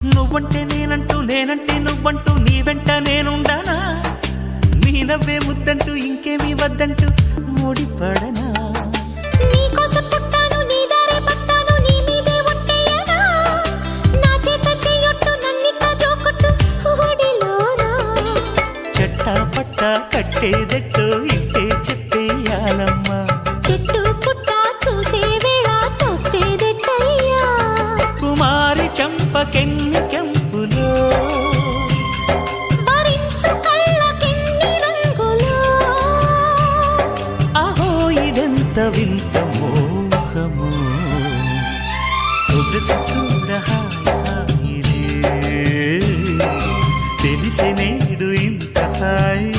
నువ్వంటే నేనంటూ నేనంటే నువ్వంటూ నీ వెంట నేనుండానా నీ నవ్వే ముద్దంటూ ఇంకేమీ వద్దంటూ ముడిపడనా నీకోసం పుట్టాను నీ దారే పట్టాను నీ మీదే ఒట్టేయనా నా చేత చెయ్యొట్టు నన్నిక్క జోకొట్టు ఓడిలోనా చెట్టా పట్టా కట్టేదెట్టో ఇంతే చెప్పేయాలమ్మా చెట్టు పుట్ట చూసే వేళ తప్పేదెట్టయ్యా కుమారి చంపకెన్ని కెంపులో భరించు కళ్ళకెన్ని రంగులో అహో ఇదెంత వింత మోహము సొగసు చూడ హాయిలే తెలిసి నేడు ఇంత హాయి